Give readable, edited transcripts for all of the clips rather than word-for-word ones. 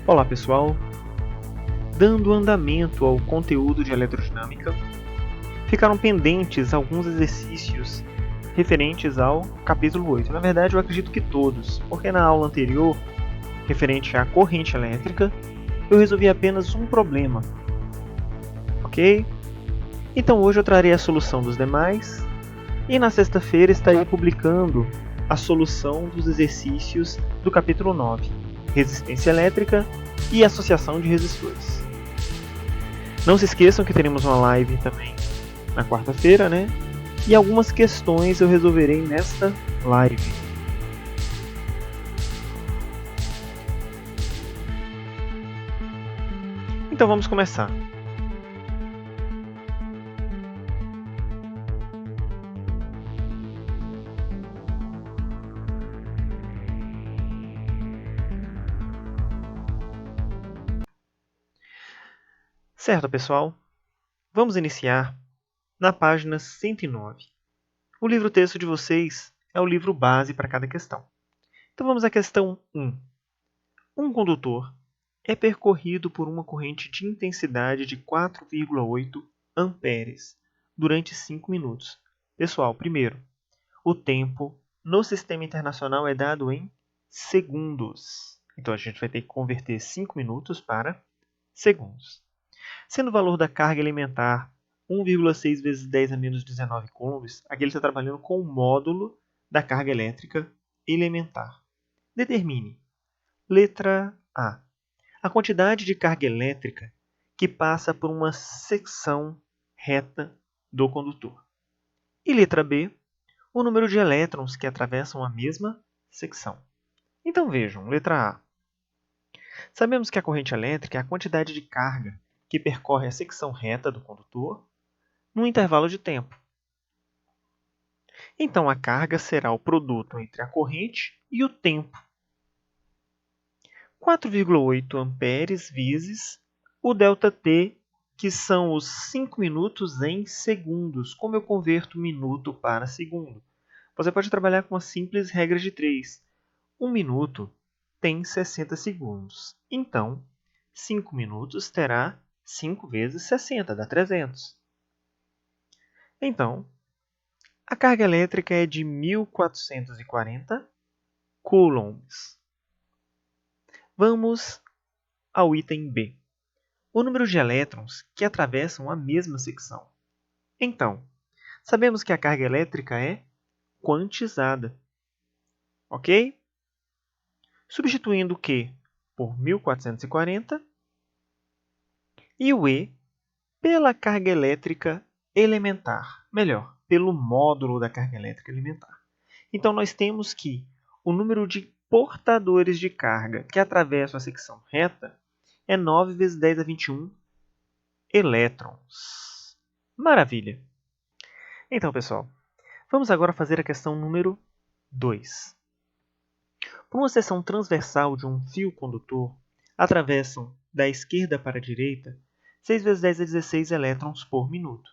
Olá pessoal, dando andamento ao conteúdo de eletrodinâmica, ficaram pendentes alguns exercícios referentes ao capítulo 8. Na verdade, eu acredito que todos, porque na aula anterior, referente à corrente elétrica, eu resolvi apenas um problema, ok? Então hoje eu trarei a solução dos demais e na sexta-feira estarei publicando a solução dos exercícios do capítulo 9, resistência elétrica e associação de resistores. Não se esqueçam que teremos uma live também na quarta-feira, né? E algumas questões eu resolverei nesta live. Então vamos começar. Certo, pessoal? Vamos iniciar na página 109. O livro-texto de vocês é o livro base para cada questão. Então vamos à questão 1. Um condutor é percorrido por uma corrente de intensidade de 4,8 amperes durante 5 minutos. Pessoal, primeiro, o tempo no sistema internacional é dado em segundos. Então a gente vai ter que converter 5 minutos para segundos. Sendo o valor da carga elementar 1,6 vezes 10 a menos 19 coulombs, aqui ele está trabalhando com o módulo da carga elétrica elementar. Determine. Letra A. A quantidade de carga elétrica que passa por uma secção reta do condutor. E letra B. O número de elétrons que atravessam a mesma secção. Então vejam, letra A. Sabemos que a corrente elétrica é a quantidade de carga que percorre a secção reta do condutor num intervalo de tempo. Então a carga será o produto entre a corrente e o tempo. 4,8 amperes vezes o ΔT, que são os 5 minutos em segundos. Como eu converto minuto para segundo? Você pode trabalhar com uma simples regra de 3. 1 minuto tem 60 segundos. Então, 5 minutos terá 5 vezes 60, dá 300. Então, a carga elétrica é de 1.440 coulombs. Vamos ao item B. O número de elétrons que atravessam a mesma secção. Então, sabemos que a carga elétrica é quantizada. Ok? Substituindo o Q por 1.440 e o E pela carga elétrica elementar. Melhor, pelo módulo da carga elétrica elementar. Então, nós temos que o número de portadores de carga que atravessam a secção reta é 9 vezes 10 a 21 elétrons. Maravilha! Então, pessoal, vamos agora fazer a questão número 2. Por uma seção transversal de um fio condutor, atravessam da esquerda para a direita 6 vezes 10 a 16 elétrons por minuto.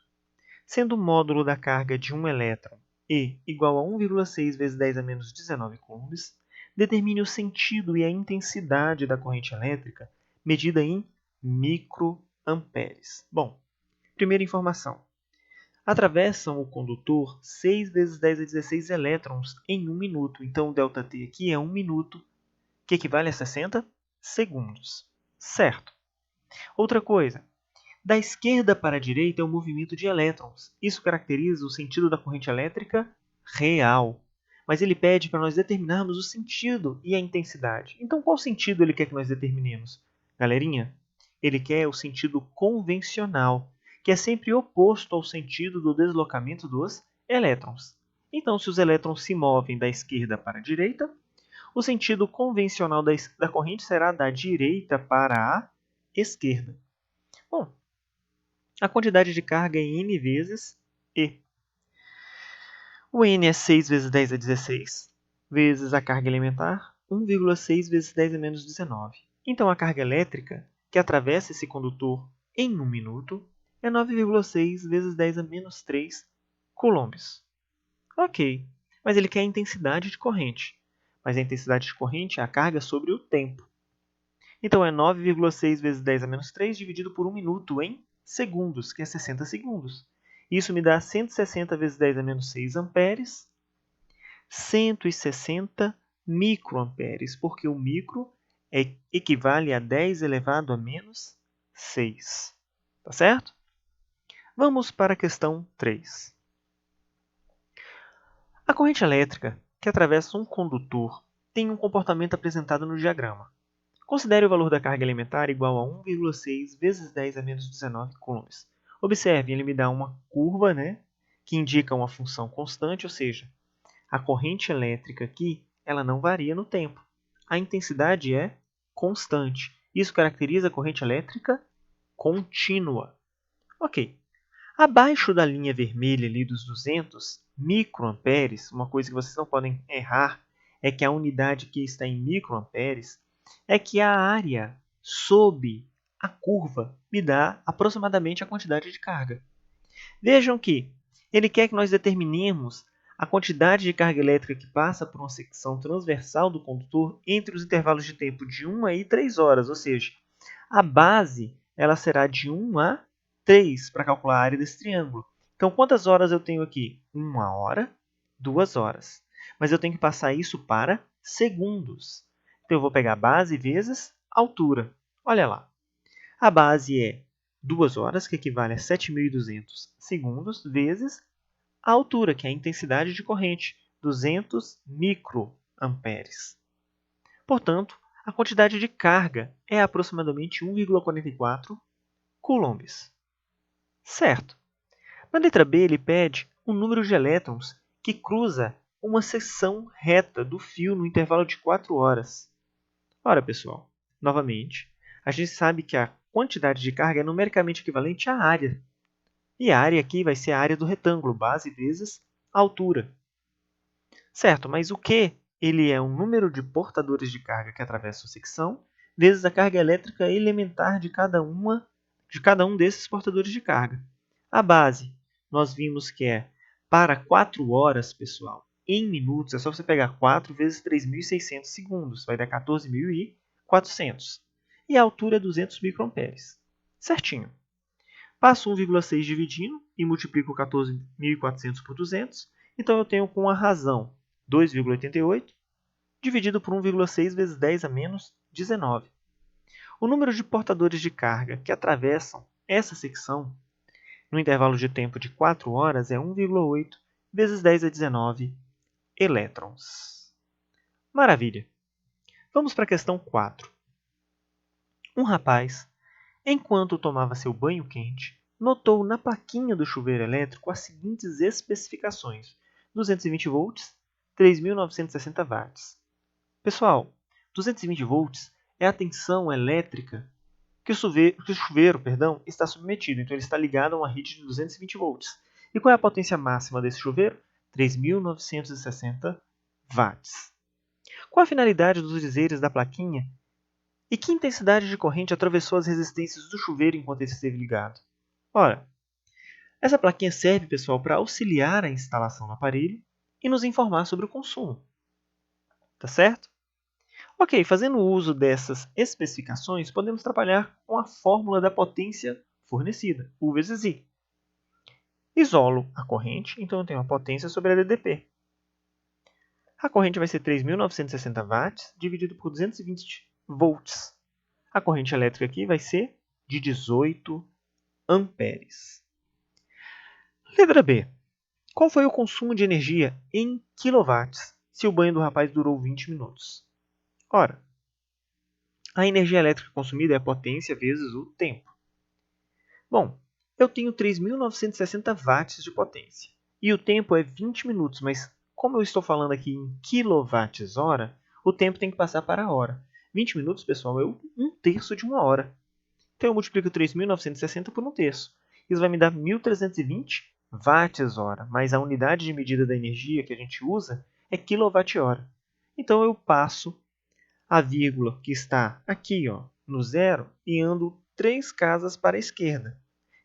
Sendo o módulo da carga de 1 elétron E igual a 1,6 vezes 10 a menos 19 coulombs, determine o sentido e a intensidade da corrente elétrica medida em microamperes. Bom, primeira informação. Atravessam o condutor 6 vezes 10 a 16 elétrons em 1 minuto. Então, o ΔT aqui é 1 minuto, que equivale a 60 segundos. Certo. Outra coisa. Da esquerda para a direita é o movimento de elétrons. Isso caracteriza o sentido da corrente elétrica real. Mas ele pede para nós determinarmos o sentido e a intensidade. Então, qual sentido ele quer que nós determinemos? Galerinha, ele quer o sentido convencional, que é sempre oposto ao sentido do deslocamento dos elétrons. Então, se os elétrons se movem da esquerda para a direita, o sentido convencional da corrente será da direita para a esquerda. Bom, a quantidade de carga é N vezes E. O N é 6 vezes 10 a 16, vezes a carga elementar, 1,6 vezes 10 a menos 19. Então, a carga elétrica que atravessa esse condutor em 1 minuto é 9,6 vezes 10 a menos 3 coulombs. Ok, mas ele quer a intensidade de corrente. Mas a intensidade de corrente é a carga sobre o tempo. Então, é 9,6 vezes 10 a menos 3 dividido por 1 minuto em segundos, que é 60 segundos. Isso me dá 160 vezes 10 a menos 6 amperes, 160 microamperes, porque o micro equivale a 10 elevado a menos 6. Tá certo? Vamos para a questão 3. A corrente elétrica que atravessa um condutor tem um comportamento apresentado no diagrama. Considere o valor da carga elementar igual a 1,6 vezes 10 a menos 19 coulombs. Observe, ele me dá uma curva, que indica uma função constante, ou seja, a corrente elétrica aqui ela não varia no tempo. A intensidade é constante. Isso caracteriza a corrente elétrica contínua. Ok. Abaixo da linha vermelha ali dos 200 microamperes, uma coisa que vocês não podem errar é que a unidade que está em microamperes é que a área sob a curva me dá aproximadamente a quantidade de carga. Vejam que ele quer que nós determinemos a quantidade de carga elétrica que passa por uma secção transversal do condutor entre os intervalos de tempo de 1 e 3 horas, ou seja, a base ela será de 1 a 3 para calcular a área desse triângulo. Então, quantas horas eu tenho aqui? 1 hora, 2 horas. Mas eu tenho que passar isso para segundos. Então, eu vou pegar a base vezes altura. Olha lá. A base é 2 horas, que equivale a 7.200 segundos, vezes a altura, que é a intensidade de corrente, 200 microamperes. Portanto, a quantidade de carga é aproximadamente 1,44 coulombs. Certo. Na letra B, ele pede o número de elétrons que cruza uma seção reta do fio no intervalo de 4 horas. Ora, pessoal, novamente, a gente sabe que a quantidade de carga é numericamente equivalente à área. E a área aqui vai ser a área do retângulo, base vezes altura. Certo, mas o Q ele é o número de portadores de carga que atravessam a secção, vezes a carga elétrica elementar de cada um desses portadores de carga. A base, nós vimos que é para 4 horas, pessoal, em minutos, é só você pegar 4 vezes 3.600 segundos, vai dar 14.400. E a altura é 200 microamperes. Certinho. Passo 1,6 dividindo e multiplico 14.400 por 200. Então, eu tenho com a razão 2,88 dividido por 1,6 vezes 10 a menos 19. O número de portadores de carga que atravessam essa secção no intervalo de tempo de 4 horas é 1,8 vezes 10 a 19 elétrons. Maravilha! Vamos para a questão 4. Um rapaz, enquanto tomava seu banho quente, notou na plaquinha do chuveiro elétrico as seguintes especificações: 220 volts, 3.960 watts. Pessoal, 220 volts é a tensão elétrica que o chuveiro está submetido. Então, ele está ligado a uma rede de 220 volts. E qual é a potência máxima desse chuveiro? 3.960 watts. Qual a finalidade dos dizeres da plaquinha? E que intensidade de corrente atravessou as resistências do chuveiro enquanto ele esteve ligado? Ora, essa plaquinha serve, pessoal, para auxiliar a instalação no aparelho e nos informar sobre o consumo. Tá certo? Ok, fazendo uso dessas especificações, podemos trabalhar com a fórmula da potência fornecida, U vezes I. Isolo a corrente, então eu tenho a potência sobre a DDP. A corrente vai ser 3.960 watts dividido por 220 volts. A corrente elétrica aqui vai ser de 18 amperes. Letra B. Qual foi o consumo de energia em quilowatts se o banho do rapaz durou 20 minutos? Ora, a energia elétrica consumida é a potência vezes o tempo. Bom, eu tenho 3.960 watts de potência e o tempo é 20 minutos, mas como eu estou falando aqui em quilowatts-hora, o tempo tem que passar para a hora. 20 minutos, pessoal, é 1/3 de uma hora. Então, eu multiplico 3.960 por 1/3. Isso vai me dar 1.320 watts-hora, mas a unidade de medida da energia que a gente usa é quilowatt-hora. Então, eu passo a vírgula que está aqui no zero e ando 3 casas para a esquerda.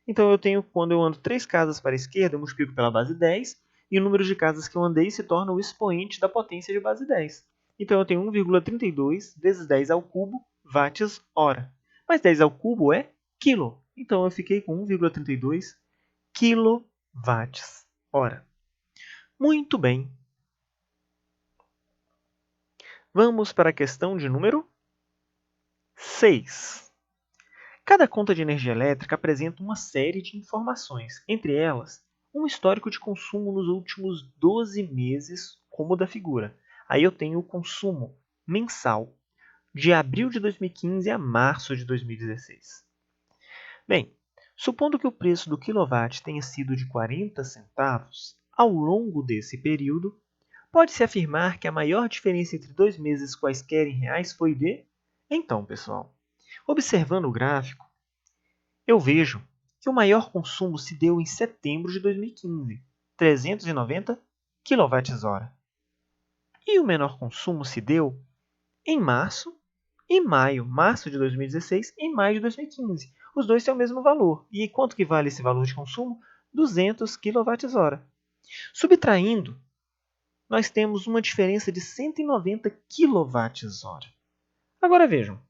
Então, quando eu ando 3 casas para a esquerda, eu multiplico pela base 10 e o número de casas que eu andei se torna o expoente da potência de base 10. Então, eu tenho 1,32 vezes 10 ao cubo watts-hora. Mas 10 ao cubo é quilo. Então, eu fiquei com 1,32 kWh. Muito bem. Vamos para a questão de número 6. Cada conta de energia elétrica apresenta uma série de informações, entre elas, um histórico de consumo nos últimos 12 meses, como o da figura. Aí eu tenho o consumo mensal, de abril de 2015 a março de 2016. Bem, supondo que o preço do quilowatt tenha sido de 40 centavos, ao longo desse período, pode-se afirmar que a maior diferença entre 2 meses quaisquer em reais foi de... Então, pessoal, observando o gráfico, eu vejo que o maior consumo se deu em setembro de 2015, 390 kWh. E o menor consumo se deu em março e maio, março de 2016 e maio de 2015. Os dois têm o mesmo valor. E quanto que vale esse valor de consumo? 200 kWh. Subtraindo, nós temos uma diferença de 190 kWh. Agora vejam,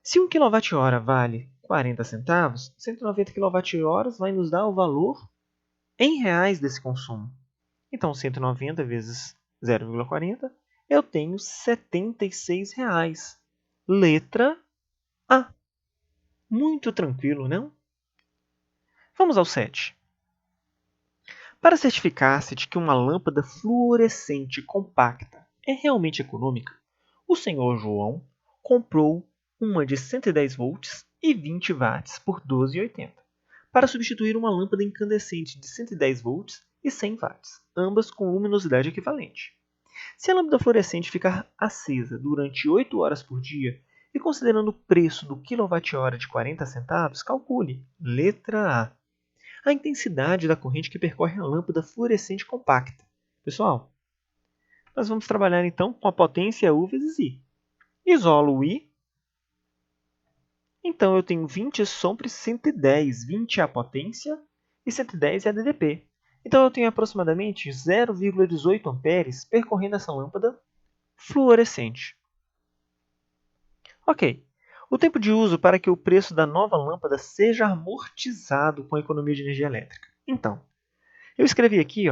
se 1 kWh vale 40 centavos, 190 kWh vai nos dar o valor em reais desse consumo. Então, 190 vezes 0,40, eu tenho R$ 76. Letra A. Muito tranquilo, não? Vamos ao 7. Para certificar-se de que uma lâmpada fluorescente compacta é realmente econômica, o senhor João comprou uma de 110 volts e 20 watts por R$ 12,80, para substituir uma lâmpada incandescente de 110 volts e 100 watts, ambas com luminosidade equivalente. Se a lâmpada fluorescente ficar acesa durante 8 horas por dia, e considerando o preço do quilowatt-hora de 40 centavos, calcule, letra A intensidade da corrente que percorre a lâmpada fluorescente compacta. Pessoal, nós vamos trabalhar então com a potência U vezes I. Isolo o I. Então, eu tenho 20 sobre 110. 20 é a potência e 110 é a DDP. Então, eu tenho aproximadamente 0,18 amperes percorrendo essa lâmpada fluorescente. Ok. O tempo de uso para que o preço da nova lâmpada seja amortizado com a economia de energia elétrica. Então, eu escrevi aqui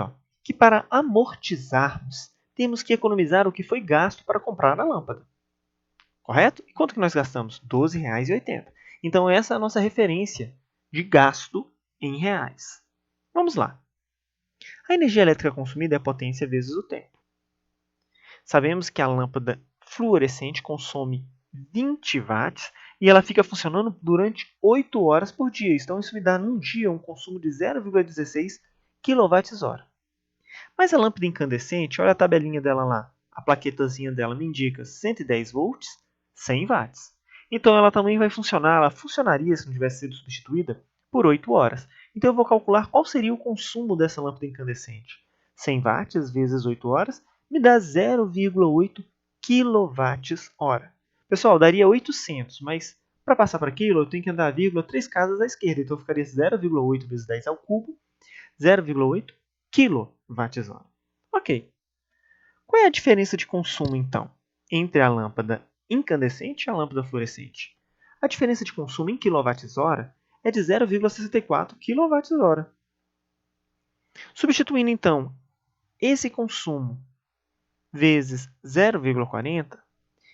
que para amortizarmos, temos que economizar o que foi gasto para comprar a lâmpada. Correto? E quanto que nós gastamos? R$ 12,80. Então, essa é a nossa referência de gasto em reais. Vamos lá. A energia elétrica consumida é a potência vezes o tempo. Sabemos que a lâmpada fluorescente consome 20 watts e ela fica funcionando durante 8 horas por dia. Então, isso me dá num dia um consumo de 0,16 kWh. Mas a lâmpada incandescente, olha a tabelinha dela lá. A plaquetazinha dela me indica 110 volts, 100 watts. Então, ela também vai funcionar, ela funcionaria se não tivesse sido substituída por 8 horas. Então, eu vou calcular qual seria o consumo dessa lâmpada incandescente. 100 watts vezes 8 horas me dá 0,8 kWh. Pessoal, daria 800, mas para passar para quilo, eu tenho que andar a vírgula 3 casas à esquerda. Então, ficaria 0,8 vezes 10 ao cubo, 0,8 kWh. Ok. Qual é a diferença de consumo, então, entre a lâmpada incandescente e a lâmpada fluorescente? A diferença de consumo em kWh é de 0,64 kWh. Substituindo, então, esse consumo vezes 0,40,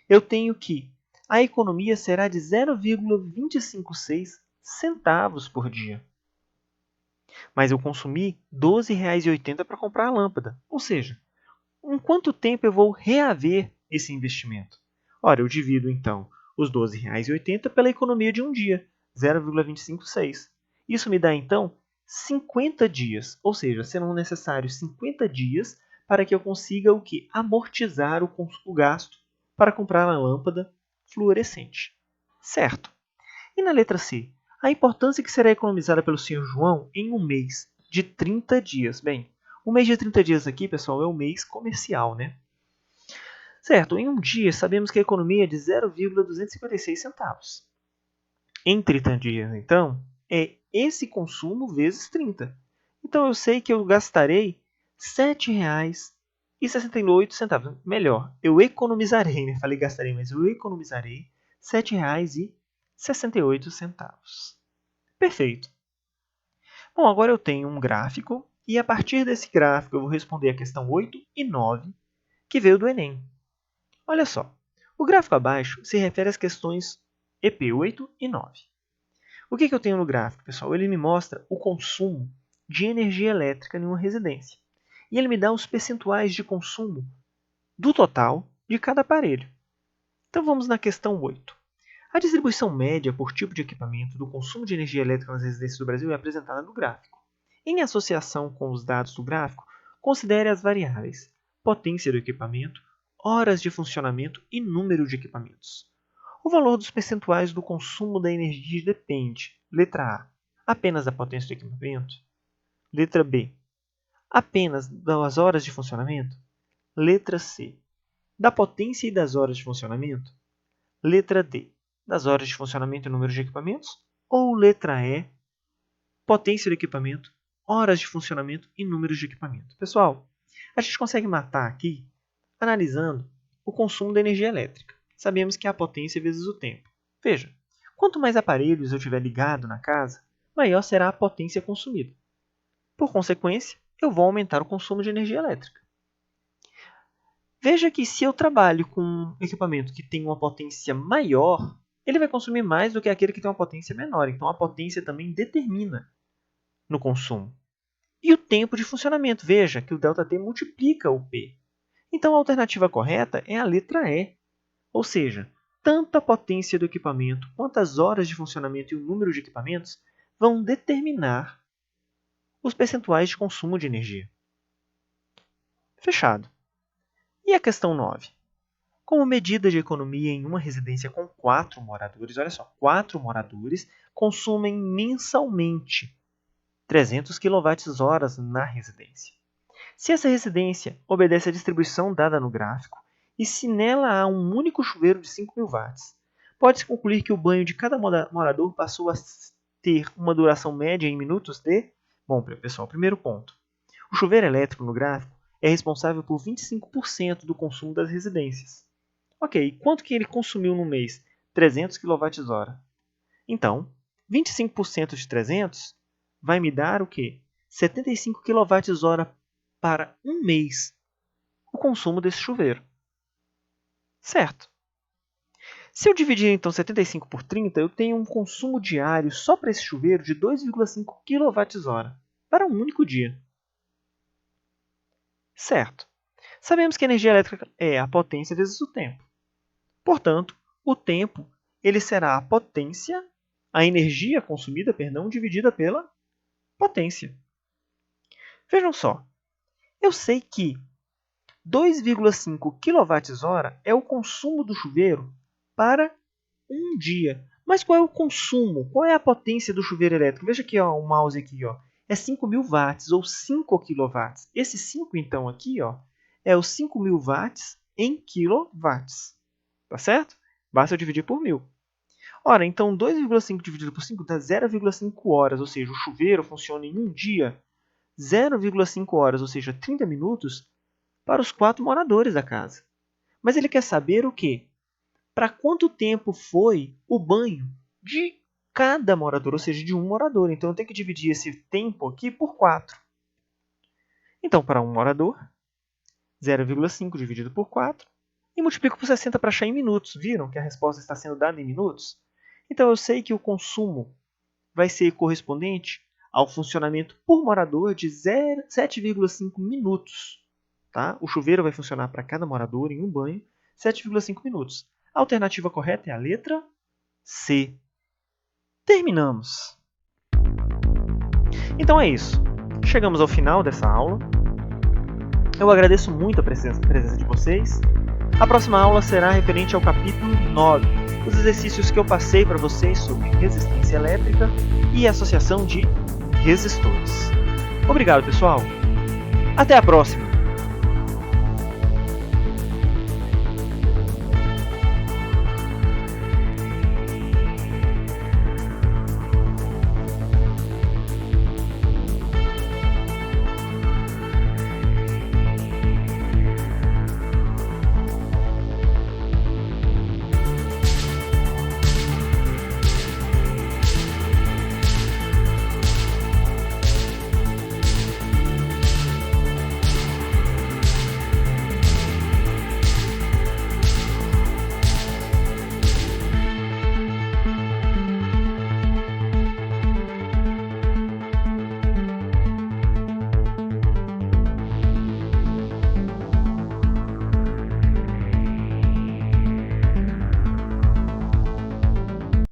eu tenho que a economia será de 0,256 centavos por dia. Mas eu consumi R$ 12,80 para comprar a lâmpada. Ou seja, em quanto tempo eu vou reaver esse investimento? Ora, eu divido então os R$ 12,80 pela economia de um dia, 0,256. Isso me dá então 50 dias, ou seja, serão necessários 50 dias para que eu consiga o que? Amortizar o gasto para comprar a lâmpada fluorescente. Certo. E na letra C? A importância que será economizada pelo Sr. João em um mês de 30 dias. Bem, o mês de 30 dias aqui, pessoal, é o mês comercial, né? Certo, em um dia sabemos que a economia é de 0,256 centavos. Em 30 dias, então, é esse consumo vezes 30. Então, eu sei que eu gastarei R$ 7,68. Melhor, eu economizarei, né? Falei gastarei, mas eu economizarei R$ 7,68. Perfeito. Bom, agora eu tenho um gráfico e a partir desse gráfico eu vou responder a questão 8 e 9 que veio do Enem. Olha só, o gráfico abaixo se refere às questões EP 8 e 9. O que eu tenho no gráfico, pessoal? Ele me mostra o consumo de energia elétrica em uma residência. E ele me dá os percentuais de consumo do total de cada aparelho. Então vamos na questão 8. A distribuição média por tipo de equipamento do consumo de energia elétrica nas residências do Brasil é apresentada no gráfico. Em associação com os dados do gráfico, considere as variáveis potência do equipamento, horas de funcionamento e número de equipamentos. O valor dos percentuais do consumo da energia depende, letra A, apenas da potência do equipamento, letra B, apenas das horas de funcionamento, letra C, da potência e das horas de funcionamento, letra D, das horas de funcionamento e número de equipamentos, ou letra E, potência do equipamento, horas de funcionamento e número de equipamento. Pessoal, a gente consegue matar aqui analisando o consumo da energia elétrica. Sabemos que é a potência vezes o tempo. Veja, quanto mais aparelhos eu tiver ligado na casa, maior será a potência consumida. Por consequência, eu vou aumentar o consumo de energia elétrica. Veja que se eu trabalho com um equipamento que tem uma potência maior, ele vai consumir mais do que aquele que tem uma potência menor. Então, a potência também determina no consumo. E o tempo de funcionamento. Veja que o ΔT multiplica o P. Então, a alternativa correta é a letra E. Ou seja, tanto a potência do equipamento quanto as horas de funcionamento e o número de equipamentos vão determinar os percentuais de consumo de energia. Fechado. E a questão 9? Como medida de economia em uma residência com 4 moradores, olha só, 4 moradores consumem mensalmente 300 kWh na residência. Se essa residência obedece à distribuição dada no gráfico, e se nela há um único chuveiro de 5.000 watts, pode-se concluir que o banho de cada morador passou a ter uma duração média em minutos de... Bom, pessoal, primeiro ponto. O chuveiro elétrico no gráfico é responsável por 25% do consumo das residências. Ok, quanto que ele consumiu no mês? 300 kWh. Então, 25% de 300 vai me dar o quê? 75 kWh para um mês o consumo desse chuveiro. Certo. Se eu dividir então 75 por 30, eu tenho um consumo diário só para esse chuveiro de 2,5 kWh para um único dia. Certo. Sabemos que a energia elétrica é a potência vezes o tempo. Portanto, o tempo ele será a energia consumida, dividida pela potência. Vejam só, eu sei que 2,5 kWh é o consumo do chuveiro para um dia. Mas qual é o consumo? Qual é a potência do chuveiro elétrico? Veja aqui, o mouse aqui, é 5.000 watts ou 5 kW. Esse 5 então aqui, é os 5.000 watts em quilowatts. Tá certo? Basta eu dividir por 1.000. Ora, então 2,5 dividido por 5 dá 0,5 horas, ou seja, o chuveiro funciona em um dia 0,5 horas, ou seja, 30 minutos, para os 4 moradores da casa. Mas ele quer saber o quê? Para quanto tempo foi o banho de cada morador, ou seja, de um morador. Então, eu tenho que dividir esse tempo aqui por 4. Então, para um morador, 0,5 dividido por 4, e multiplico por 60 para achar em minutos. Viram que a resposta está sendo dada em minutos? Então, eu sei que o consumo vai ser correspondente ao funcionamento por morador de 7,5 minutos. Tá? O chuveiro vai funcionar para cada morador em um banho 7,5 minutos. A alternativa correta é a letra C. Terminamos. Então é isso. Chegamos ao final dessa aula. Eu agradeço muito a presença de vocês. A próxima aula será referente ao capítulo 9, os exercícios que eu passei para vocês sobre resistência elétrica e associação de resistores. Obrigado, pessoal. Até a próxima!